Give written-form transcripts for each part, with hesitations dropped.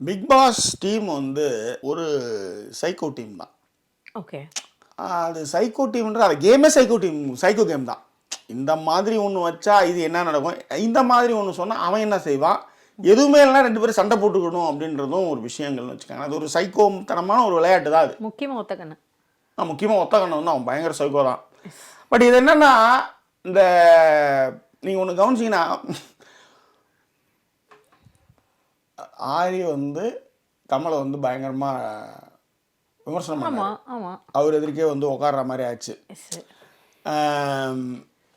Big pass team வந்து ஒரு psycho team தான். ஓகே. அது சைக்கோ டீம்ன்ற அது கேமே சைக்கோ கேம் தான். இந்த மாதிரி ஒன்று வச்சா இது என்ன நடக்கும், இந்த மாதிரி ஒன்று சொன்னால் அவன் என்ன செய்வான், எதுவுமே இல்லைனா ரெண்டு பேரும் சண்டை போட்டுக்கணும் அப்படின்றதும் ஒரு விஷயங்கள்னு வச்சுக்காங்க. அது ஒரு சைக்கோத்தனமான ஒரு விளையாட்டு தான் அது. முக்கியமாக ஒத்தக்கண்ணு. முக்கியமாக ஒத்தக்கண்ணு வந்து அவன் பயங்கர சைக்கோ தான். பட் இது என்னென்னா, இந்த நீங்கள் ஒன்று கவனிச்சிங்கன்னா, ஆரி வந்து கமலை வந்து பயங்கரமாக விமர்சனம் பண்ணாரு. அவர் எதிர்க்கே வந்து உட்கார்ற மாதிரி ஆச்சு.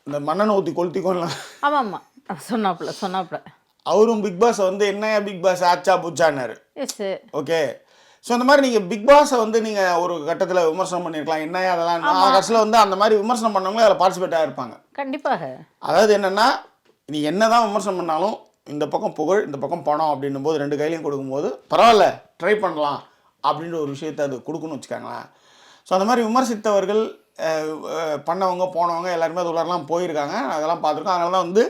இந்த மண்ணெண்ணை ஊற்றி கொளுத்திக்கோலாம். ஆமாம் ஆமாம், சொன்னாப்புல அவரும் பிக் பாஸை வந்து என்ன பிக் பாஸ் ஆச்சா பூச்சான்னாரு. ஓகே. ஸோ அந்த மாதிரி நீங்கள் பிக் பாஸை வந்து நீங்கள் ஒரு கட்டத்தில் விமர்சனம் பண்ணியிருக்கலாம். என்ன அதெல்லாம் கடைசியில் வந்து அந்த மாதிரி விமர்சனம் பண்ணவங்களே அதில் பார்ட்டிசிபேட் ஆகிருப்பாங்க. கண்டிப்பாக. அதாவது என்னென்னா, நீ என்ன தான் விமர்சனம் பண்ணாலும் இந்த பக்கம் புகழ் இந்த பக்கம் பணம் அப்படின்னும் போது ரெண்டு கையிலையும் கொடுக்கும்போது பரவாயில்ல ட்ரை பண்ணலாம் அப்படின்ற ஒரு விஷயத்தை அது கொடுக்குன்னு வச்சுக்காங்களேன். ஸோ அந்த மாதிரி விமர்சித்தவர்கள் பண்ணவங்க போனவங்க எல்லாருமே அது உள்ளாரெலாம் போயிருக்காங்க. அதெல்லாம் பார்த்துருக்கோம். அதனால தான் வந்து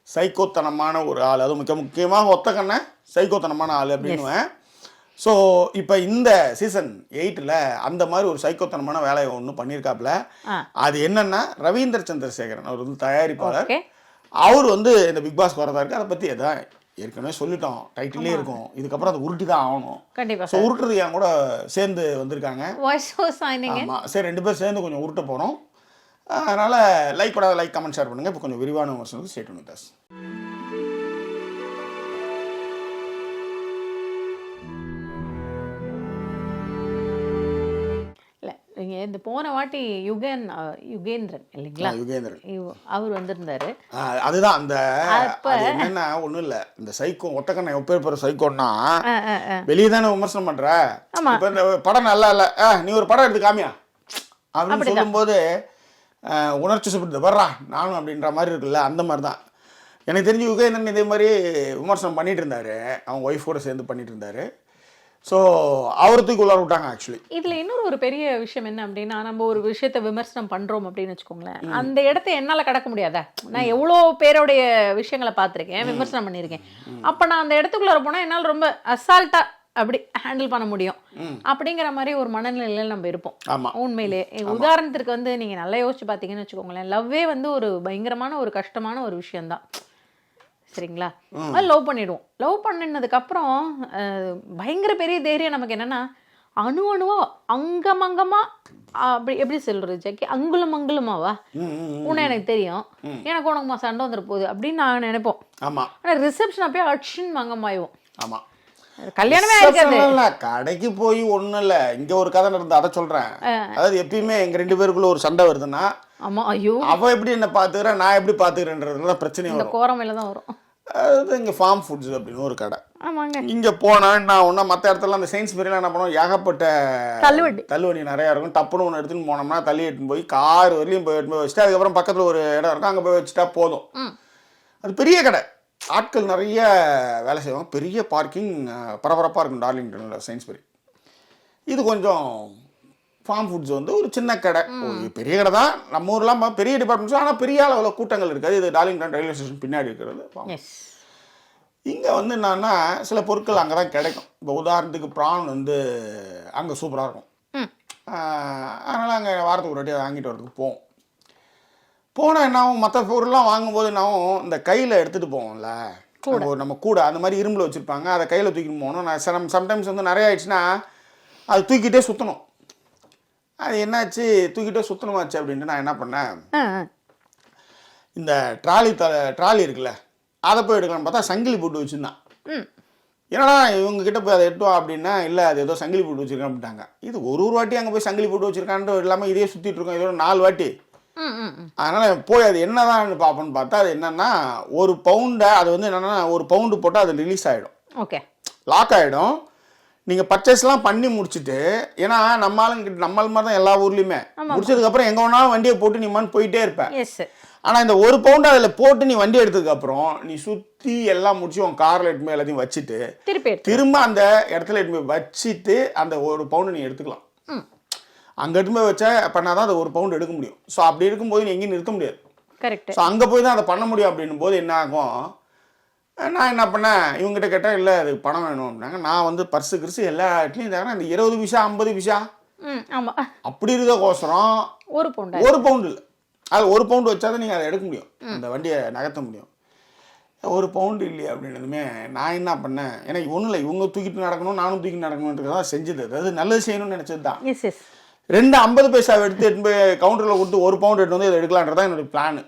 சைக்கோத்தனமான ஒரு ஆள், அதுவும் முக்கியமாக ஒத்தக்கண்ண சைக்கோத்தனமான ஆள் அப்படின்னுவேன். ஸோ இப்போ இந்த சீசன் 8ல் அந்த மாதிரி ஒரு சைக்கோத்தனமான வேலையை ஒன்று பண்ணியிருக்காப்புல. அது என்னென்னா, ரவீந்திர சந்திரசேகரன் அவர் வந்து தயாரிப்பாளர். அவர் வந்து இந்த பிக் பாஸ்க்கு வரதா இருக்குது. அதை பற்றி எதாவது ஏற்கனவே சொல்லிட்டோம், டைட்டிலே இருக்கும். இதுக்கப்புறம் அதை உருட்டி தான் ஆகணும். கண்டிப்பாக. ஸோ உருட்டுறது என் கூட சேர்ந்து வந்திருக்காங்க. ஆமாம், சரி, ரெண்டு பேரும் சேர்ந்து கொஞ்சம் உருட்ட போகிறோம். அதனால் லைக் கமெண்ட் ஷேர் பண்ணுங்கள். இப்போ கொஞ்சம் விரிவான விமர்சனத்துக்கு ஸ்டே டியூன் வித் அஸ். நீங்கள் இந்த போன வாட்டி யுகேந்திரன் இல்லைங்களா, அவர் வந்திருந்தாரு. அதுதான் அந்த என்னன்னா ஒன்றும் இல்லை, இந்த சைக்கோ ஒத்தக்கண்ணை எப்பேற்பட்ட சைக்கோன்னா வெளியே தானே விமர்சனம் பண்ணுற. இப்போ இந்த படம் நல்லா இல்லை, நீ ஒரு படம் எடுத்து காமியா அப்படின்னு சொல்லும்போது உணர்ச்சி சுப்பிட்டு வர்றா நானும் அப்படின்ற மாதிரி இருக்குல்ல, அந்த மாதிரி தான். எனக்கு தெரிஞ்சு யுகேந்திரன் இதே மாதிரி விமர்சனம் பண்ணிட்டு இருந்தாரு, அவங்க ஒய்ஃப் கூட சேர்ந்து பண்ணிட்டு இருந்தாரு. ஸோ அவரத்துக்கு உள்ளார விட்டாங்க. ஆக்சுவலி இதில் இன்னொரு ஒரு பெரிய விஷயம் என்ன அப்படின்னா, நம்ம ஒரு விஷயத்தை விமர்சனம் பண்ணுறோம் அப்படின்னு வச்சுக்கோங்களேன், அந்த இடத்த என்னால் கடக்க முடியாதா? நான் எவ்வளோ பேருடைய விஷயங்களை பார்த்துருக்கேன், விமர்சனம் பண்ணியிருக்கேன். அப்போ நான் அந்த இடத்துக்குள்ளார போனால் என்னால் ரொம்ப அசால்ட்டாக அப்படி ஹேண்டில் பண்ண முடியும் அப்படிங்கிற மாதிரி ஒரு மனநிலையில் நம்ம இருப்போம் உண்மையிலே. உதாரணத்திற்கு வந்து நீங்கள் நல்லா யோசிச்சு பார்த்தீங்கன்னு வச்சுக்கோங்களேன், லவ்வே வந்து ஒரு பயங்கரமான ஒரு கஷ்டமான ஒரு விஷயந்தான், சரிங்களா? லவ் பண்ணிடுவோம். லவ் பண்ணினதுக்கப்புறம் பயங்கர பெரிய தைரியம் நமக்கு என்னென்னா, அணுவா அங்கமங்கமா அப்படி எப்படி சொல்றது ஜாக்கி, அங்குலமாவா உன்னை எனக்கு தெரியும், எனக்கு உனக்குமா சண்டை வந்துட போகுது அப்படின்னு நான் நினைப்போம். ஆனால் ரிசப்ஷன் அப்பயே அட்ஷன் மங்கமாயிவோம். ஆமாம், கல்யாணமே ஆயிருக்காது. கடைக்கு போய் ஒன்றும் இல்லை, இங்கே ஒரு கதை நடந்து அதை சொல்கிறேன். அதாவது எப்பயுமே எங்கள் ரெண்டு பேருக்குள்ள ஒரு சண்டை வருதுன்னா, ஆமாம், ஐயோ அவள் எப்படி என்ன பார்த்துக்கிறேன், நான் எப்படி பார்த்துக்கிறேன்றதுல பிரச்சனை வரும். கோரமையில தான் வரும். அது இங்கே ஃபார்ம் ஃபுட்ஸ் அப்படின்னு ஒரு கடை. இங்கே போனால் நான் ஒன்றா மற்ற இடத்துல அந்த சயின்ஸ்பெரியெலாம் என்ன பண்ணுவோம், ஏகப்பட்ட தள்ளுவண்டி நிறையா இருக்கும். டப்புன்னு ஒன்று எடுத்துன்னு போனோம்னா தள்ளி எடுத்துன்னு போய் கார் வரலையும் போய் எடுத்துன்னு போய் வச்சுட்டு அதுக்கப்புறம் பக்கத்தில் ஒரு இடம் இருக்கும், அங்கே போய் வச்சுட்டா போதும். அது பெரிய கடை, ஆட்கள் நிறைய வேலை செய்வாங்க, பெரிய பார்க்கிங், பரபரப்பாக இருக்கும் டார்லிங்டனில் சயின்ஸ்பெரி. இது கொஞ்சம் ஃபார்ம் ஃபுட்ஸ் வந்து ஒரு சின்ன கடை, பெரிய கடை தான். நம்ம ஊர்லாம் பெரிய டிபார்ட்மெண்ட்ஸ், ஆனால் பெரிய அளவில் கூட்டங்கள் இருக்காது. இது டார்லிங்டன் ரயில்வே ஸ்டேஷன் பின்னாடி இருக்கிறது. இங்கே வந்து என்னன்னா சில பொருட்கள் அங்கே தான் கிடைக்கும். இப்போ உதாரணத்துக்கு ப்ரான் வந்து அங்கே சூப்பராக இருக்கும். அதனால் அங்கே வாரத்துக்கு ஒரு வாட்டி வாங்கிட்டு வரதுக்கு போனால் என்னாகும், மற்ற பொருள்லாம் வாங்கும்போது என்னாகும், இந்த கையில் எடுத்துகிட்டு போவோம்ல நம்ம கூட, அந்த மாதிரி இரும்பில் வச்சுருப்பாங்க, அதை கையில் தூக்கிட்டு போகணும். நான் சம்டைம்ஸ் வந்து நிறைய ஆயிடுச்சுன்னா அது தூக்கிட்டே சுற்றணும். அது என்னாச்சு, தூக்கிட்டே சுற்றணுமாச்சு அப்படின்ட்டு நான் என்ன பண்ணேன், இந்த ட்ராலி இருக்குல்ல அதை போய் எடுக்கலாம்னு பார்த்தா சங்கிலி போட்டு வச்சுருந்தான். ஏன்னா இவங்ககிட்ட போய் அதை எட்டுவோம் அப்படின்னா, இல்லை அது ஏதோ சங்கிலி போட்டு வச்சுருக்கேன் அப்படின்ட்டாங்க. இது ஒரு வாட்டி அங்கே போய் சங்கிலி போட்டு வச்சுருக்கான்ட்டு இல்லாமல் இதே சுற்றிட்டு இருக்கோம், இதோட 4 வாட்டி. அதனால் போய் அது என்னதான் பார்ப்போன்னு பார்த்தா, அது என்னென்னா ஒரு பவுண்டை, அது வந்து என்னென்னா ஒரு பவுண்டு போட்டால் அது ரிலீஸ் ஆகிடும். ஓகே, லாக் ஆகிடும். நீங்கள் பர்ச்சேஸ்லாம் பண்ணி முடிச்சுட்டு, ஏன்னா நம்ம மாதிரி தான் எல்லா ஊர்லேயுமே முடிச்சதுக்கப்புறம் எங்கே வேணாலும் வண்டியை போட்டு நீ போயிட்டே இருப்பேன். ஆனால் இந்த ஒரு பவுண்டு அதில் போட்டு நீ வண்டி எடுத்ததுக்கப்புறம் நீ சுற்றி எல்லாம் முடிச்சு உன் காரில் எடுத்து போய் எல்லாத்தையும் வச்சுட்டு திரும்ப அந்த இடத்துல எடுத்து போய் வச்சுட்டு அந்த ஒரு பவுண்டு நீ எடுத்துக்கலாம். அங்கே எடுத்து போய் வச்சா பண்ணாதான் அந்த ஒரு பவுண்டு எடுக்க முடியும். ஸோ அப்படி இருக்கும்போது நீ எங்கேயும் நிறுத்த முடியாது. கரெக்ட். ஸோ அங்கே போய் தான் அதை பண்ண முடியும் அப்படின்னும் போது என்ன ஆகும், நான் என்ன பண்ணேன், இவங்ககிட்ட கேட்டேன், இல்லை அதுக்கு பணம் வேணும் அப்படின்னாங்க. நான் வந்து பர்ஸு கிறிஸு எல்லா இடத்துலையும் தரேன், இந்த 20 பைசா 50 பைசா அப்படி இருந்தக்கோசரம் 1 பவுண்டு 1 பவுண்டு இல்லை, அது 1 பவுண்டு வச்சாதான் நீங்கள் அதை எடுக்க முடியும், அந்த வண்டியை நகர்த்த முடியும். 1 பவுண்டு இல்லையா அப்படின்னதுமே நான் என்ன பண்ணேன், எனக்கு ஒன்றும் இல்லை, இவங்க தூக்கிட்டு நடக்கணும் நானும் தூக்கிட்டு நடக்கணுன்றதான் செஞ்சது. அதாவது நல்லது செய்யணும்னு நினச்சது தான். 2 50 பைசாவை எடுத்து போய் கவுண்டரில் கொடுத்து 1 பவுண்டு எடுத்து வந்து அதை எடுக்கலான்றதான் என்னோட பிளான்.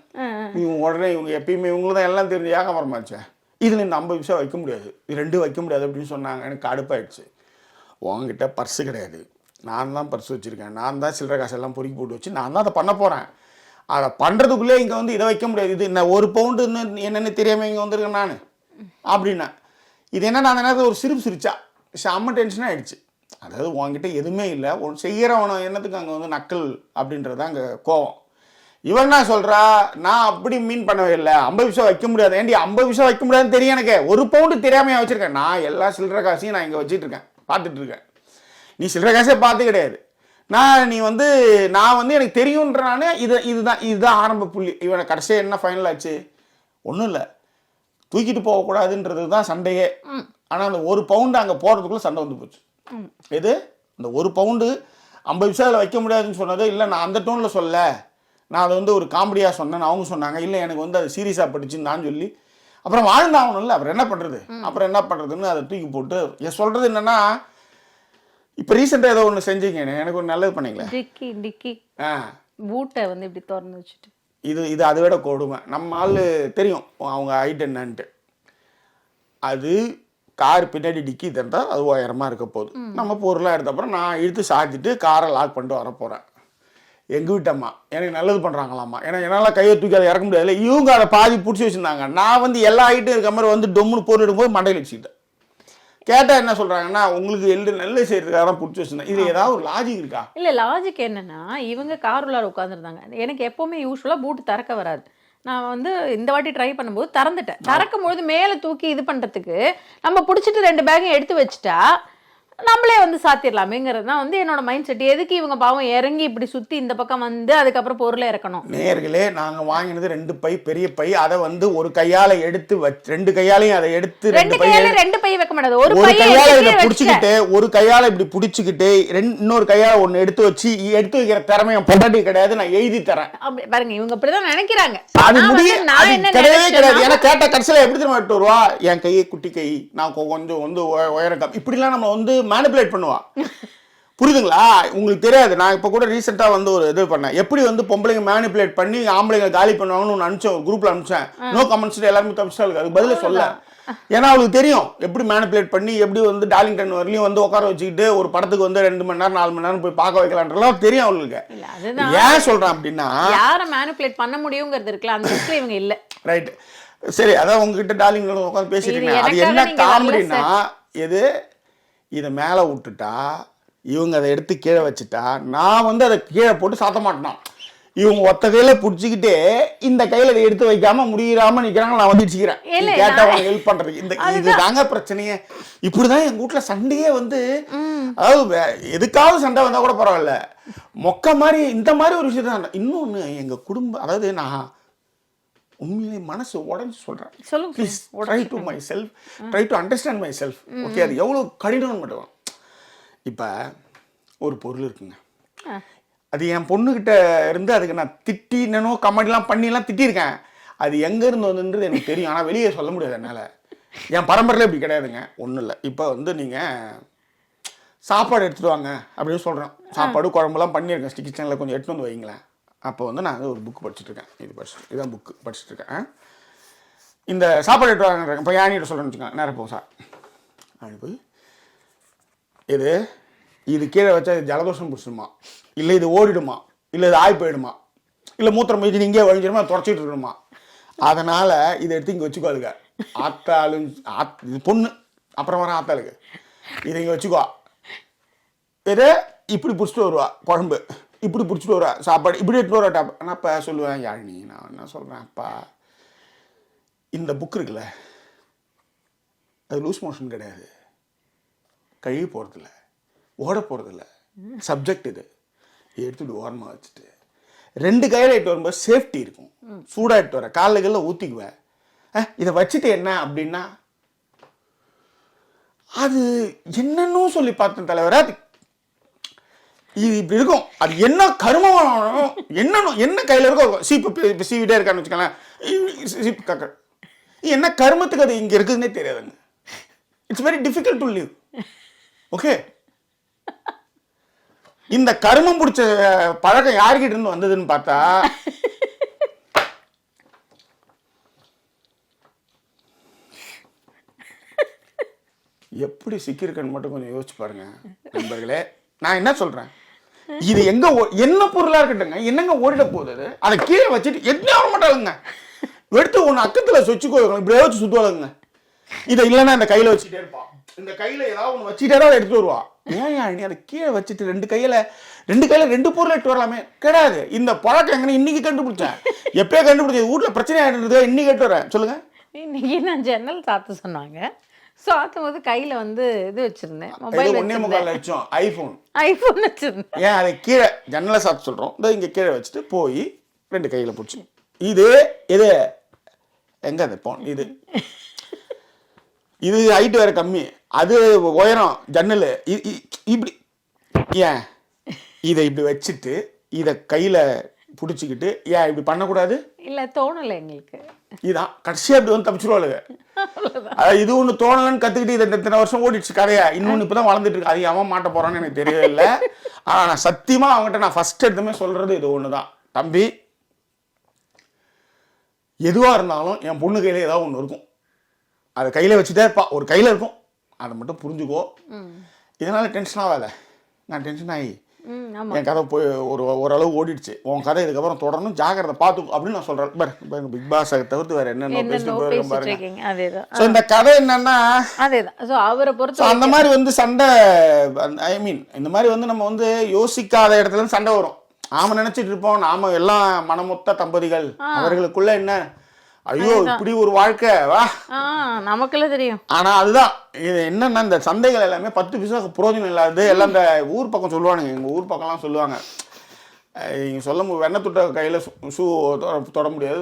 இவங்க உடனே இவங்க எப்பயுமே இவங்களுக்கு தான் எல்லாம் தெரிஞ்சு ஏகமரமாச்சேன், இதில் இந்த 50 பைசா வைக்க முடியாது, இது 2 வைக்க முடியாது அப்படின்னு சொன்னாங்க. எனக்கு கடுப்பாயிடுச்சு. உங்ககிட்ட பர்ஸு கிடையாது, நான் தான் பர்ஸ் வச்சுருக்கேன், நான் தான் சில்லறை காசெல்லாம் பொறுக்கி போட்டு வச்சு நான் தான் அதை பண்ண போகிறேன், அதை பண்ணுறதுக்குள்ளே இங்கே வந்து இதை வைக்க முடியாது, இது என்ன 1 பவுண்டுன்னு என்னென்னு தெரியாமல் இங்கே வந்திருக்கேன் நான் அப்படின்னா. இது என்ன, நான் அந்த நேரத்தில் ஒரு சிரிச்சா செம்ம டென்ஷனாக ஆகிடுச்சு. அதாவது உங்ககிட்ட எதுவுமே இல்லை, செய்கிறவனை என்னத்துக்கு அங்கே வந்து நக்கல் அப்படின்றது அங்கே கோவம். இவன் என்ன சொல்கிறா, நான் அப்படி மீன் பண்ணவே இல்லை, 50 பைசா வைக்க முடியாது. ஏன்டி 50 பைசா வைக்க முடியாதுன்னு தெரியும் எனக்கு, 1 பவுண்டு தெரியாமையா வச்சுருக்கேன், நான் எல்லா சில்லறை காசையும் நான் இங்கே வச்சுட்டு இருக்கேன், பார்த்துட்டு இருக்கேன், நீ சில்லறை காசே பார்த்து கிடையாது, நான் வந்து எனக்கு தெரியுன்றானே. இதுதான் ஆரம்ப புள்ளி. இவனை கடைசியாக என்ன ஃபைனல் ஆச்சு, ஒன்றும் இல்லை, தூக்கிட்டு போகக்கூடாதுன்றது தான் சண்டையே. ஆனால் அந்த 1 பவுண்டு அங்கே போகிறதுக்குள்ளே சண்டை வந்து போச்சு. எது இந்த 1 பவுண்டு 50 பைசாவில் வைக்க முடியாதுன்னு சொன்னது இல்லை, நான் அந்த டோனில் சொல்ல, நான் அதை வந்து ஒரு காமெடியாக சொன்னேன்னு அவங்க சொன்னாங்க. இல்லை எனக்கு வந்து அது சீரியஸாக படிச்சுன்னு நான் சொல்லி அப்புறம் வாழ்ந்தாகணும் இல்லை, அப்புறம் என்ன பண்ணுறதுன்னு அதை தூக்கி போட்டு சொல்கிறது என்னென்னா, இப்போ ரீசெண்டாக ஏதோ ஒன்று செஞ்சீங்க, எனக்கு ஒரு நல்லது பண்ணீங்களே, டிக்கி பூட்டை வந்து இப்படி திறந்து வச்சுட்டு, இது அதை விட கொடுமை. நம்ம ஆள் தெரியும் அவங்க ஹைட் என்னன்ட்டு. அது கார் பின்னாடி டிக்கி திறந்தால் அது உயரமாக இருக்க போகுது. நம்ம பொருளாக எடுத்த அப்புறம் நான் இழுத்து சாத்திட்டு காரை லாக் பண்ணிட்டு வர போகிறேன். எங்கள் வீட்டம்மா எனக்கு நல்லது பண்ணுறாங்களாம்மா, ஏன்னா என்னால் கையை தூக்கி அதை இறக்க முடியாது. இவங்க அதை பாதி பிடிச்சி வச்சுருந்தாங்க. நான் வந்து எல்லா ஹைட்டும் இருக்க மாதிரி வந்து டொம்முன்னு பொருள் எடுக்கும்போது மண்டையில் வச்சுக்கிட்டேன். கேட்டால் என்ன சொல்கிறாங்கன்னா, உங்களுக்கு நல்லது செய்கிறதுக்காக தான் பிடிச்சி வச்சுருந்தேன். இது ஏதாவது ஒரு லாஜிக் இருக்கா? இல்லை, லாஜிக் என்னென்னா, இவங்க கார் உள்ளார உட்காந்துருந்தாங்க. எனக்கு எப்போவுமே யூஸ்வலாக பூட்டு திறக்க வராது. நான் வந்து இந்த வாட்டி ட்ரை பண்ணும்போது திறக்கும் பொழுது மேலே தூக்கி இது பண்ணுறதுக்கு நம்ம பிடிச்சிட்டு 2 பேக்கையும் எடுத்து வச்சுட்டா நம்மளே வந்து சாத்திடலாமேங்கிறது தான் வந்து என்னோட மைண்ட் செட். எதுக்கு இவங்க பாவம் இறங்கி இப்படி சுற்றி இந்த பக்கம் வந்து அதுக்கப்புறம் பொருளை இறக்கணும்? நேர்களே, நாங்கள் வாங்கினது 2 பை பெரிய பை, அதை வந்து ஒரு கையால் எடுத்து 2 கையாலையும் அதை எடுத்து 2 கையால 2 பை வைக்க முடியாது, ஒரு கையால இதை பிடிச்சிக்கிட்டு ஒரு கையால இப்படி பிடிச்சிக்கிட்டு இன்னொரு கையால ஒன்று எடுத்து வச்சு எடுத்து வைக்கிற திறமையை பொண்டாட்டி கிடையாது, நான் எழுதி தரேன். பாருங்க, இவங்க இப்படிதான் நினைக்கிறாங்க. அது கிடையவே கிடையாது. ஏன்னா கேட்ட கடைசியில் எப்படி திரும்ப எடுத்து வருவா, என் கையை குட்டி கை, நான் கொஞ்சம் வந்து உயரம், இப்படிலாம் நம்ம வந்து மேனிபுலேட் பண்ணுவா. புரியுதுங்களா? உங்களுக்கு தெரியாது. நான் இப்போ கூட ரீசெண்டாக வந்து ஒரு இது பண்ணேன், எப்படி வந்து பொம்பளைங்க மேனிபுலேட் பண்ணி ஆம்பளைங்க காலி பண்ணுவாங்கன்னு ஒன்று அனுப்பிச்சேன், குரூப்பில் அனுப்பிச்சேன். நோ கமெண்ட்ஸ், எல்லாருமே தப்பிச்சா இருக்கு, அதுக்கு பதில் சொல்ல. ஏன்னா அவளுக்கு தெரியும் எப்படி மேனிபுலேட் பண்ணி எப்படி வந்து டார்லிங்டன் வரலையும் வந்து உட்கார வச்சுக்கிட்டு ஒரு படத்துக்கு வந்து 2 மணி நேரம் 4 மணி நேரம் போய் பார்க்க வைக்கலான்றலாம் தெரியும் அவளுக்கு. ஏன் சொல்றேன் அப்படின்னா, யாரை மேனிபுலேட் பண்ண முடியுங்கிறது இருக்குல்ல, அந்த விஷயம் இவங்க இல்லை. ரைட், சரி. அதான் உங்ககிட்ட டார்லிங்கோட உட்காந்து பேசிட்டு அது என்ன காமெடினா, இதை மேலே விட்டுட்டா இவங்க அதை எடுத்து கீழே வச்சுட்டா நான் வந்து அதை கீழே போட்டு சாத்த மாட்டேன். இவங்க ஒத்த கையில புடிச்சுக்கிட்டே இந்த கையில இதை எடுத்து வைக்காம முடியாம நிக்கிறாங்க. நான் வந்து வச்சுக்கிறேன், கேட்டா அவங்க ஹெல்ப் பண்றது. இது தாங்க பிரச்சனையே. இப்படிதான் எங்க வீட்டுல சண்டையே வந்து, அதாவது எதுக்காவது சண்டை வந்தா கூட பரவாயில்ல, மொக்க மாதிரி இந்த மாதிரி ஒரு விஷயம். இன்னொன்னு எங்க குடும்பம், அதாவது நான் உண்மையிலே மனசு உடஞ்சி சொல்றேன். Please try to my self, try to understand my self. Okay, அது எவ்வளோ கடினம்னு மட்டும். இப்போ ஒரு பொருள் இருக்குங்க, அது என் பொண்ணுக்கிட்ட இருந்து அதுக்கு நான் திட்டினோ கமெண்ட்லாம் பண்ணிலாம் திட்டியிருக்கேன். அது எங்கேருந்து வந்துன்றது எனக்கு தெரியும், ஆனால் வெளியே சொல்ல முடியாது என்னால். என் பரம்பரையில் இப்படி கிடையாதுங்க. ஒன்றும் இல்லை, இப்போ வந்து நீங்கள் சாப்பாடு எடுத்துகிட்டு வாங்க அப்படின்னு சொல்கிறேன். சாப்பாடு குழம்புலாம் பண்ணியிருக்கேன், கிச்சனில் கொஞ்சம் எடுத்துகிட்டு வந்து வைங்களேன். அப்போ வந்து நான் வந்து ஒரு புக்கு படிச்சுட்ருக்கேன், இதுதான் புக்கு படிச்சுட்ருக்கேன். இந்த சாப்பாடு எடுத்து வாங்க, இப்போ யானிகிட்ட சொல்கிறேன்னு வச்சுக்கோங்க, நேரம் போகும் சார் அப்படி போய், இது கீழே வச்சா இது ஜலதோஷம் பிடிச்சிடுமா, இல்லை இது ஓடிடுமா, இல்லை இது ஆய் போயிடுமா, இல்லை மூத்திரம் போயிட்டு இங்கே வழிஞ்சிடுமா, தொடச்சிட்டு இருக்கணுமா, அதனால் இதை எடுத்து இங்கே வச்சுக்கோதுங்க. ஆத்தாளும் இது பொண்ணு, அப்புறம் வர ஆத்தாளுக்கு இதை இங்கே வச்சுக்கோ. இது இப்படி பிடிச்சிட்டு வருவா குழம்பு, இப்படி பிடிச்சிட்டு வருவா சாப்பாடு, இப்படி எடுத்துட்டு வருவா டாப். ஆனால் அப்போ சொல்லுவேன், யாழினி நான் என்ன சொல்கிறேன், அப்பா இந்த புக் இருக்குல்ல, அது லூஸ் மோஷன் கிடையாது, கழுவி போகிறதில்ல, ஓட போகிறதில்ல, சப்ஜெக்ட் இது எடுத்துகிட்டு ஓரமாக வச்சுட்டு 2 கையில் எடுத்து வரும்போது சேஃப்டி இருக்கும். சூடாக எடுத்து வர காலைகளில் ஊற்றிக்குவேன், இதை வச்சுட்டு என்ன அப்படின்னா அது என்னன்னு சொல்லி பார்த்தேன் தலைவர். அது இது இப்படி இருக்கும். அது என்ன கருமம் என்ன கையில் இருக்கோ சீப்பு சீவிட்டே இருக்கான்னு வச்சுக்கோங்களேன். சீப்பு கக்க என்ன கருமத்துக்கு அது இங்கே இருக்குதுன்னே தெரியாதுங்க. It's very difficult to live. Okay, இந்த கருமம் பிடிச்ச பழக்கம் யாருக்கிட்ட இருந்து வந்ததுன்னு பார்த்தா எப்படி சிக்கியிருக்கன்னு மட்டும் கொஞ்சம் யோசிச்சு பாருங்க நண்பர்களே. நான் என்ன சொல்றேன், இது எங்க என்ன பொருளா இருக்கட்டுங்க, என்னங்க ஓடிட போகுது, அதை கீழே வச்சுட்டு என்ன வர மாட்டாளுங்க, எடுத்து ஒன்று அக்கத்துல சொச்சுக்கோ இப்படியே வச்சு சுத்துவாளுங்க. இதை இல்லைன்னா இந்த கையில வச்சுட்டே இருப்பான். இந்த கையில ஏதாவது ஒன்று வச்சுட்டே தான் எடுத்துட்டு வருவா. ஏன் நீ அதை கீழே வச்சுட்டு ரெண்டு கையில ரெண்டு பொருள் எடுத்து வரலாமே? கிடையாது. இந்த பழக்கம் எங்க இன்னைக்கு கண்டுபிடிச்சேன், எப்பயே கண்டுபிடிச்சது, வீட்டுல பிரச்சனை ஆயிடுறது இன்னைக்கு எடுத்து வரேன். சொல்லுங்க. இன்னைக்கு நான் ஜன்னல் சாத்த சொன்னாங்க, சாத்தும் போது கையில வந்து இது வச்சிருந்தேன், மொபைல் 1.25 லட்சம் ஐபோன் வச்சிருந்தேன். ஏன் அதை கீழே ஜன்னலை சாத்த சொல்றோம், இங்க கீழே வச்சுட்டு போய் ரெண்டு கையில பிடிச்சி இது எங்க அது போன், இது ஹைட் வேற கம்மி, அது உயரம் ஜன்னல் இப்படி. ஏன் இதை இப்படி வச்சுட்டு இதை கையில பிடிச்சிக்கிட்டு ஏன் இப்படி பண்ணக்கூடாது? இல்ல தோணலை எங்களுக்கு. இதான் கடைசியா இப்படி வந்து தப்பிச்சிருவாளுங்க. இது ஒண்ணு தோணலன்னு கத்துக்கிட்டு இதை இத்தனை வருஷம் ஓடிடுச்சு கதையா. இன்னொன்னு இப்பதான் வளர்ந்துட்டு இருக்கு. அது அவன் மாட்ட போறான்னு எனக்கு தெரியவே இல்லை. ஆனா நான் சத்தியமா அவங்ககிட்ட நான் ஃபர்ஸ்ட் எடுத்துமே சொல்றது இது ஒண்ணுதான், தம்பி எதுவா இருந்தாலும் என் பொண்ணு கையில ஏதாவது ஒண்ணு இருக்கும், அதை கையில வச்சுட்டே இருப்பா, ஒரு கையில இருக்கும், அதை மட்டும் புரிஞ்சுக்கோ. இதனால டென்ஷன் ஆகாத. நான் டென்ஷன் ஆகி என் கதை போய் ஓரளவு ஓடிடுச்சு, உன் கதை இதுக்கப்புறம் தொடரணும், ஜாக்கிரதை பார்த்துக்கும் அப்படின்னு நான் சொல்றேன். பிக் பாஸ் தவிர்த்து வேற என்னென்ன பேசிட்டு பாருங்க. இந்த கதை என்னன்னா அவரை பொறுத்த அந்த மாதிரி வந்து சண்டை, ஐ மீன் இந்த மாதிரி வந்து நம்ம வந்து யோசிக்காத இடத்துல இருந்து சண்டை வரும். நாம நினைச்சிட்டு இருப்போம் நாம எல்லாம் மனமொத்த தம்பதிகள், அவர்களுக்குள்ள என்ன ஐயோ இப்படி ஒரு வாழ்க்கை வா நமக்குள்ள தெரியும். ஆனா அதுதான் இது என்னன்னா, இந்த சந்தைகள் எல்லாமே 10 பைசா பிரயோஜனம் இல்லாது. எல்லாம் இந்த ஊர் பக்கம் சொல்லுவானுங்க, எங்க ஊர் பக்கம்லாம் சொல்லுவாங்க, நீங்க சொல்லும் வெண்ணெய் தொட்ட கையில ஷூ தொட முடியாது,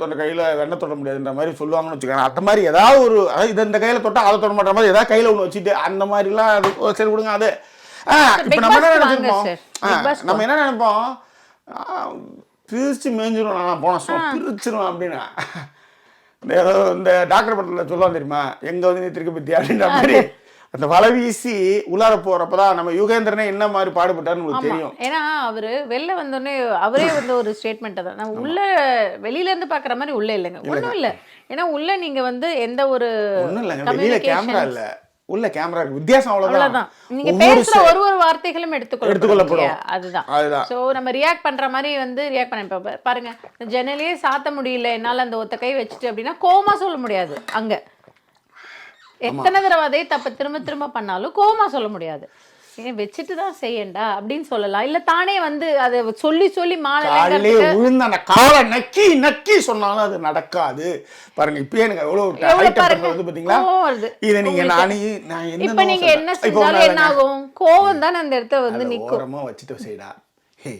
தொட்ட கையில வெண்ணெய் தொட முடியாதுன்ற மாதிரி சொல்லுவாங்கன்னு வச்சுக்கோங்க. அந்த மாதிரி ஏதாவது ஒரு இது இந்த கையில தொட்டா அதை தொட மாட்டேற மாதிரி ஏதாவது கையில ஒண்ணு வச்சுட்டு அந்த மாதிரிலாம் அது சரி விடுங்க. அது இப்ப நம்ம என்ன நினைச்சிருப்போம், நம்ம என்ன நினைப்போம், பிரிச்சு மேய்ஞ்சிரும், நான் போனேன் பிரிச்சிரும் அப்படின்னா. ஏதோ இந்த டாக்டர் படத்தில் சொல்லுவாங்க தெரியுமா, எங்க வந்து நீ திருக்க பத்தி அப்படின்ற மாதிரி அந்த வலை வீசி உள்ளார போறப்பதான் நம்ம யுகேந்திரனே என்ன மாதிரி பாடுபட்டாருன்னு உங்களுக்கு தெரியும். ஏன்னா அவரு வெளில வந்தோடனே அவரே வந்து ஒரு ஸ்டேட்மெண்ட் தான், நம்ம உள்ள வெளியில இருந்து பாக்குற மாதிரி உள்ள இல்லைங்க, ஒண்ணும் இல்ல. ஏன்னா உள்ள நீங்க வந்து எந்த ஒரு ஒண்ணும் இல்லைங்க, வெளியில கேமரா இல்ல, உள்ள கேமரா இருக்கு, வித்தியாசம் அவ்வளவுதான். நீங்க பேசுற ஒரு வார்த்தைகளும் எடுத்துக்கொள்ளப்படும். அதுதான். சோ நம்ம ரியாக்ட் பண்ற மாதிரி வந்து ரியாக்ட் பண்ண பாருங்க, ஜன்னலையே சாத்த முடியல என்னால அந்த ஒத்த கை வச்சுட்டு அப்படின்னா கோமா சொல்ல முடியாது. அங்க எத்தனை தடவை அதே தப்ப திரும்ப திரும்ப பண்ணாலும் கோமா சொல்ல முடியாது. வச்சுட்டு தான் செய்யண்டா அப்படின்னு சொல்லலாம். இல்ல தானே வந்து அதை சொல்லி சொல்லி மாலை விழுந்த அந்த காலை நக்கி நக்கி சொன்னாலும் அது நடக்காது. பாருங்க இப்பயே எனக்கு எவ்வளவு பாத்தீங்களா இதை நீங்க நான் இப்ப நீங்க என்ன செஞ்சாலும் என்ன ஆகும், கோவம் தானே அந்த இடத்த வந்து நிக்கும். வச்சுட்டு செய்டா, ஹே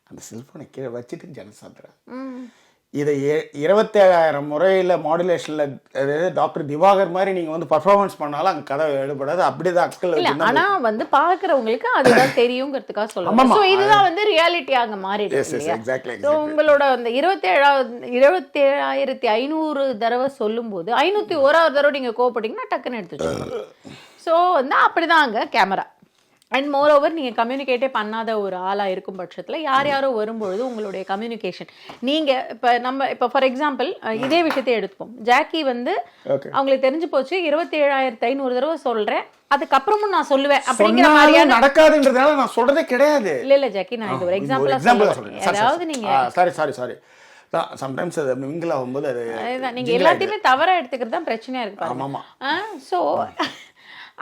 அந்த செல்போனை கீழே வச்சுட்டு ஜன சாத்துற. இதை 27,000 முறையில் மாடுலேஷன்ல டாக்டர் திவாகர் மாதிரி நீங்க வந்து பர்ஃபார்மன்ஸ் பண்ணாலும் அங்க கதை எடுபடாது. அப்படிதான் அக்கள். ஆனா வந்து பாக்குறவங்களுக்கு அதுதான் தெரியுங்கிறதுக்காக சொல்லலாம். சோ இதுதான் வந்து ரியாலிட்டியாக மாறிடுச்சு. உங்களோட அந்த 27,500 தடவை சொல்லும் போது 501வது தடவை நீங்க கோபப்பட்டீங்கன்னா டக்குன்னு எடுத்து வச்சுக்கணும். சோ வந்து அப்படிதான் அங்க கேமரா. அண்ட் மோர் ஓவர் நீங்கள் கம்யூனிகேட்டே பண்ணாத ஒரு ஆளாக இருக்கும் பட்சத்தில் யாரோ வரும்பொழுது உங்களுடைய கம்யூனிகேஷன் நீங்கள் இப்போ ஃபார் எக்ஸாம்பிள் இதே விஷயத்தை எடுத்துப்போம். ஜாக்கி வந்து அவங்களுக்கு தெரிஞ்சு போச்சு 27,500 தடவை சொல்கிறேன், அதுக்கப்புறமும் நான் சொல்லுவேன் அப்படிங்கிற மாதிரியான நடக்காதுன்றதுனால நான் சொல்றதே கிடையாது. இல்லை ஜாக்கி, நான் இது ஒரு எக்ஸாம்பிளா சொல்றேன். அதாவது நீங்கள் சம்டைம்ஸ் அது மிங்கிள் ஆகும்போது அதுதான் நீங்கள் எல்லாத்தையுமே தவறாக எடுத்துக்கிறது தான் பிரச்சனையாக இருக்கு பாருங்க. ஸோ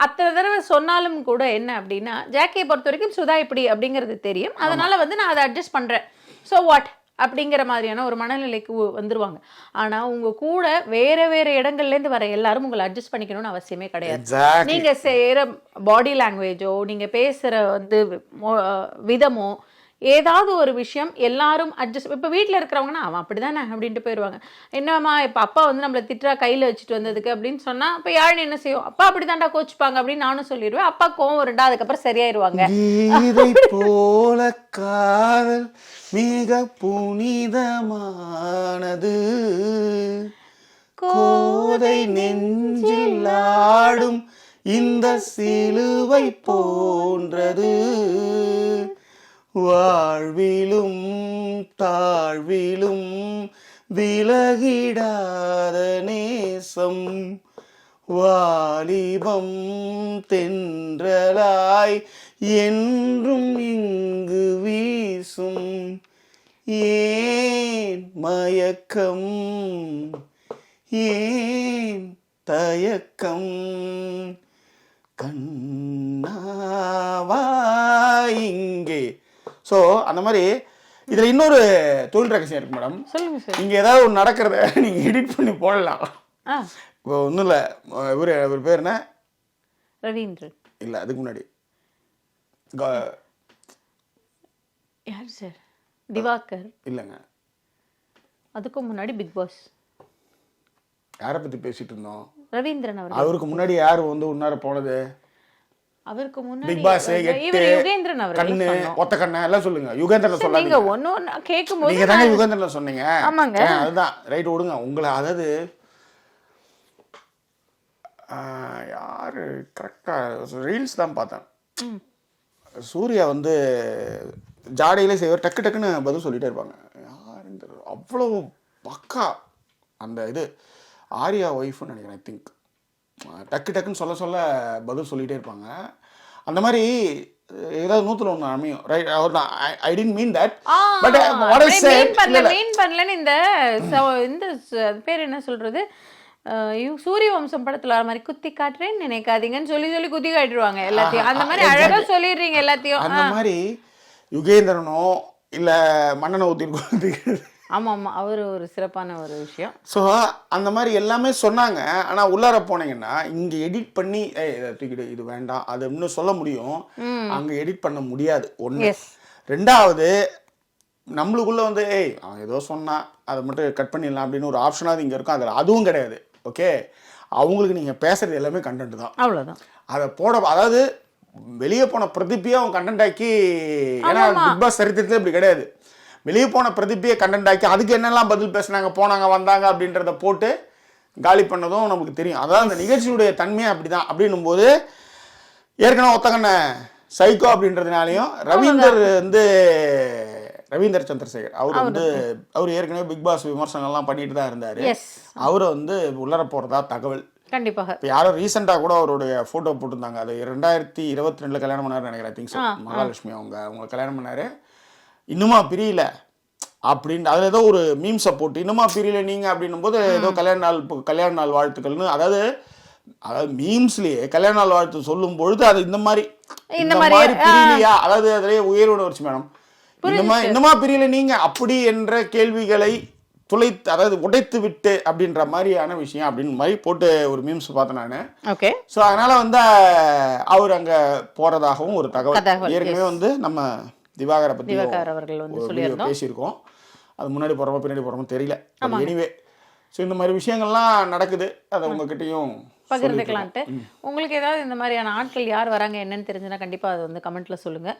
அத்தனை தடவை சொன்னாலும் கூட என்ன அப்படின்னா, ஜாக்கியை பொறுத்த வரைக்கும் சுதா இப்படி அப்படிங்கிறது தெரியும், அதனால வந்து நான் அதை அட்ஜஸ்ட் பண்றேன், ஸோ வாட் அப்படிங்கிற மாதிரியான ஒரு மனநிலைக்கு வந்துருவாங்க. ஆனா உங்க கூட வேற வேற இடங்கள்ல இருந்து வர எல்லாரும் உங்களை அட்ஜஸ்ட் பண்ணிக்கணும்னு அவசியமே கிடையாது. நீங்க செய்யற பாடி லாங்குவேஜோ, நீங்க பேசுற வந்து விதமோ ஏதாவது ஒரு விஷயம் எல்லாரும் அட்ஜஸ்ட், இப்போ வீட்டில் இருக்கிறவங்கன்னா அவன் அப்படிதானே அப்படின்ட்டு போயிடுவாங்க. என்னம்மா இப்போ அப்பா வந்து நம்மளை திட்டுறா கையில் வச்சுட்டு வந்ததுக்கு அப்படின்னு சொன்னால் இப்போ யாழினி என்ன செய்யும், அப்பா அப்படி தாண்டா கோச்சுப்பாங்க அப்படின்னு நானும் சொல்லிடுவேன். அப்பா கோவம் வருண்டா, அதுக்கப்புறம் சரியாயிருவாங்க. கீதை போல காதல் மிக புனிதமானது, கோதை நெஞ்சில் ஆடும் இந்த சிலுவை போன்றது, வாழ்விலும் தாழ்விலும் விலகிடாத நேசம், வாலிபம் தென்றலாய் என்றும் இங்கு வீசும், ஏன் மயக்கம் ஏன் தயக்கம், கண்ணாவா இங்கே. ஸோ அந்த மாதிரி இதில் இன்னொரு தொழில் ரகசியம் இருக்கு மேடம். சொல்லுங்க சார். நீங்கள் ஏதாவது ஒன்று நடக்கிறத நீங்கள் எடிட் பண்ணி போடலாம். இப்போ ஒன்றும் இல்லை, இவர் பேர் என்ன, ரவீந்திரன் இல்லை அதுக்கு முன்னாடி யார் சார், திவாகர் இல்லைங்க, அதுக்கு முன்னாடி பிக் பாஸ். யாரை பற்றி பேசிட்டு இருந்தோம்? ரவீந்திரன் அவர். அவருக்கு முன்னாடி யார் வந்து உன்னார போனது? அவருக்கு முன்னாடி பிக் பாஸ், இவர் யுகேந்திரன் அவர். கண்ணு ஒத்த கண்ணு எல்லாம் சொல்லுங்க. யுகேந்திரன் சொல்லாதீங்க. நீங்க ஒண்ணு கேக்கும்போது நீங்க தானே யுகேந்திரன் சொன்னீங்க. ஆமாங்க, அதுதான் ரைட். விடுங்க உங்களை. அதாவது யாரு கரெக்டா ரீல்ஸ் தான் பார்த்தேன். சூர்யா வந்து ஜாடையிலே செய்வார், டக்கு டக்குன்னு பதில் சொல்லிட்டே இருப்பாங்க. யார் இந்த அவ்வளோ பக்கா அந்த இது ஆர்யா ஒய்ஃப்னு நினைக்கிறேன். ஐ திங்க் டக்கு டக்குன்னு சொல்ல சொல்ல பதில் சொல்லிகிட்டே இருப்பாங்க. அந்த மாதிரி ஏதாவது 101 அமையும். ரைட். அவர்தான். I didn't mean that, but what I said mean பண்ணலன்னு இந்த பேர் என்ன சொல்றது, சூரிய வம்சம் படத்துல வர மாதிரி குத்தி காட்டுறேன்னு நினைக்காதீங்கன்னு சொல்லி சொல்லி குத்தி காட்டுருவாங்க எல்லாத்தையும். அந்த மாதிரி அழகா சொல்லிடுறீங்க எல்லாத்தையும். அந்த மாதிரி யுகேந்திரனோ இல்ல மன்னனை ஊத்தி. ஆமா ஆமா, அவர் ஒரு சிறப்பான ஒரு விஷயம். ஸோ அந்த மாதிரி எல்லாமே சொன்னாங்க. ஆனால் உள்ளார போனீங்கன்னா இங்கே எடிட் பண்ணி தூக்கிடு இது வேண்டாம் அது இன்னும் சொல்ல முடியும், அங்கே எடிட் பண்ண முடியாது. ஒன்று. ரெண்டாவது, நம்மளுக்குள்ள வந்து அவன் ஏதோ சொன்னா அதை மட்டும் கட் பண்ணிடலாம் அப்படின்னு ஒரு ஆப்ஷனாவது இங்கே இருக்கும். அதில் அதுவும் கிடையாது. ஓகே, அவங்களுக்கு நீங்கள் பேசுறது எல்லாமே கண்டென்ட் தான், அவ்வளோதான். அதை போட, அதாவது வெளியே போன பிரதிப்பியை அவன் கண்டென்ட் ஆக்கி, ஏன்னா பிக் பாஸ் சரித்திரத்தில் இப்படி கிடையாது. வெளியே போன பிரதிப்பியை கண்டென்ட் ஆக்கி அதுக்கு என்னெல்லாம் பதில் பேசினாங்க போனாங்க வந்தாங்க அப்படின்றத போட்டு காலி பண்ணதும் நமக்கு தெரியும். அதாவது அந்த நிகழ்ச்சியுடைய தன்மையை அப்படி தான். அப்படின்னும் போது ஏற்கனவே ஒத்தக்கண்ண சைக்கோ அப்படின்றதுனாலையும் ரவீந்தர் சந்திரசேகர் அவர் ஏற்கனவே பிக் பாஸ் விமர்சனங்கள்லாம் பண்ணிட்டு தான் இருந்தார். அவரை வந்து உள்ளர போகிறதா தகவல். கண்டிப்பாக. இப்போ யாரோ ரீசெண்டாக கூட அவருடைய ஃபோட்டோ போட்டிருந்தாங்க. அது 2022 கல்யாணம் பண்ணாரு நினைக்கிறேன். I think so. மகாலட்சுமி அவங்க கல்யாணம் பண்ணாரு. இன்னுமா பிரியல அப்படின்னு அதில் ஏதோ ஒரு மீம்ஸை போட்டு இன்னுமா பிரியல நீங்கள் அப்படின்னும் போது ஏதோ கல்யாண நாள் வாழ்த்துக்கள்னு, அதாவது மீம்ஸ்லேயே கல்யாண நாள் வாழ்த்து சொல்லும் பொழுது அது இந்த மாதிரி பிரியலையா, அதாவது அதிலேயே உயர்வோட வச்சு மேடம் இன்னுமா பிரியல நீங்கள் அப்படி என்ற கேள்விகளை அதாவது உடைத்து விட்டு அப்படின்ற மாதிரியான விஷயம் அப்படின்னு மாதிரி போட்டு ஒரு மீம்ஸ் பார்த்தேன் நான். ஓகே. ஸோ அதனால வந்து அவர் அங்கே போறதாகவும் ஒரு தகவல். ஏற்கனவே வந்து நம்ம திவாகரை பற்றி அவர்கள் வந்து பேசியிருக்கோம். அது முன்னாடி போகிறோமோ பின்னாடி போகிறோமோ தெரியல. எனிவே, ஸோ இந்த மாதிரி விஷயங்கள்லாம் நடக்குது. அதை உங்ககிட்டயும் பகிர்ந்துக்கலான்ட்டு. உங்களுக்கு ஏதாவது இந்த மாதிரியான ஆட்கள் யார் வராங்க என்னன்னு தெரிஞ்சுன்னா கண்டிப்பா அதை வந்து கமெண்ட்ல சொல்லுங்க.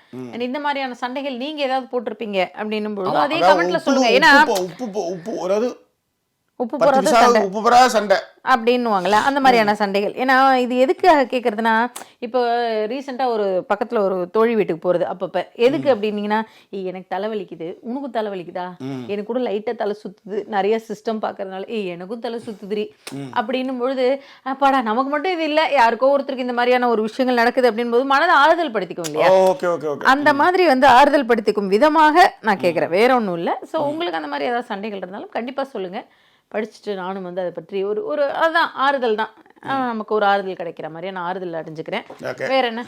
இந்த மாதிரியான சண்டைகள் நீங்க ஏதாவது போட்டிருப்பீங்க அப்படின்னும் பொழுது அதே கமெண்ட்ல சொல்லுங்க. ஏன்னா உப்பு போறாத சண்டை அப்படின்னுவாங்கல்ல, அந்த மாதிரியான சண்டைகள். ஏன்னா இது எதுக்காக கேட்கறதுனா, இப்போ ரீசெண்டாக ஒரு பக்கத்தில் ஒரு தோழி வீட்டுக்கு போகிறது. அப்பப்போ எதுக்கு அப்படின்னீங்கன்னா, எனக்கு தலைவலிக்குது, உனக்கும் தலைவலிக்குதா, எனக்கு கூட லைட்டாக தலை சுற்றுது, நிறைய சிஸ்டம் பார்க்கறதுனால எனக்கும் தலை சுற்றுதுரி அப்படின்னும் பொழுது, அப்பாடா நமக்கு மட்டும் இது இல்லை, யாருக்கோ ஒருத்தருக்கு இந்த மாதிரியான ஒரு விஷயங்கள் நடக்குது அப்படின் போது மனதை ஆறுதல் படுத்திக்கும் இல்லையா? அந்த மாதிரி வந்து ஆறுதல் படுத்திக்கும் விதமாக நான் கேட்குறேன், வேற ஒன்றும் இல்லை. ஸோ உங்களுக்கு அந்த மாதிரி ஏதாவது சண்டைகள் இருந்தாலும் கண்டிப்பாக சொல்லுங்கள். படிச்சுட்டு நானும் வந்து அதை பற்றி ஒரு அதுதான் ஆறுதல் தான், நமக்கு ஒரு ஆறுதல் கிடைக்கிற மாதிரியே நான் ஆறுதல் அடைஞ்சுக்கிறேன். வேற என்ன?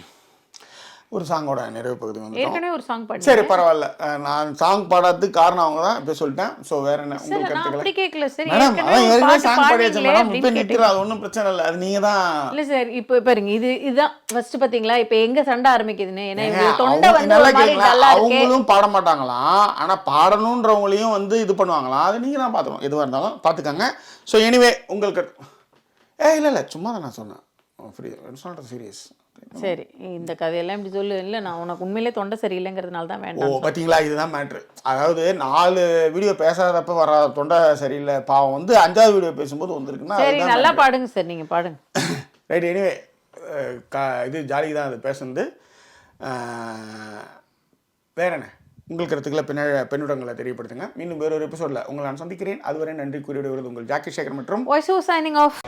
ஒரு சாங்கோட நிறைவு பகுதி வந்து ஏற்கனவே ஒரு சாங் பாடி. சரி பரவாயில்ல, நான் சாங் பாடாததுக்கு காரணம் அவங்க தான் இப்போ சொல்லிட்டேன். ஸோ வேற என்ன உங்களுக்கு நான் அப்படி கேட்கல சார். மேடம்? அதான் ஏற்கனவே சாங் பாடியாச்சு மேடம், இப்போ ஏற்கனவே நிற்கிறோம், அது ஒன்றும் பிரச்சனை இல்லை, அது நீங்கள் தான். இல்ல சார், இப்போ பாருங்க, இதுதான் ஃபர்ஸ்ட் பாத்தீங்களா இப்போ எங்க சண்டை ஆரம்பிக்குதுன்னு. ஏன்னா இவங்க தொண்டை அவங்க வந்து நல்லா ஒரு மாதிரி கேட்கலாம், டல்லா இருக்கு. அவங்களும் பாட மாட்டாங்களாம், ஆனால் பாடணுன்றவங்களையும் வந்து இது பண்ணுவாங்களாம், அது நீங்கள் தான் பார்த்துக்கணும். எதுவாக இருந்தாலும் பார்த்துக்கங்க. ஸோ எனிவே உங்களுக்கு இல்லை சும்மா தான் நான் சொன்னேன், ஃப்ரீ இட்ஸ் நாட் சீரியஸ். சரி, இந்த கதையெல்லாம் இப்படி சொல்லு. இல்லை, நான் உனக்கு உண்மையிலே தொண்டை சரியில்லைங்கிறதுனால தான் ஓ வேண்டாம். பார்த்தீங்களா, இதுதான் மேட்ரு. அதாவது 4 வீடியோ பேசாதப்ப வர தொண்டை சரியில்லை, பாவம் வந்து 5வது வீடியோ பேசும்போது வந்திருக்குன்னா சரி, நல்லா பாடுங்க சார், நீங்க பாடுங்க. ரைட். எனிவே இது ஜாலி தான் அது பேசுனது. வேற என்ன உங்கள் கருத்துக்களை பெண்ணுடங்களை தெரியப்படுத்துங்க. மீண்டும் வேறொரு எபிசோடில் உங்களை நான் சந்திக்கிறேன். அதுவரை நன்றி கூறிவிடுவது உங்கள் ஜாக்கி சேகர் மற்றும் வாய்ஸ் ஓவர் சைனிங் ஆஃப்.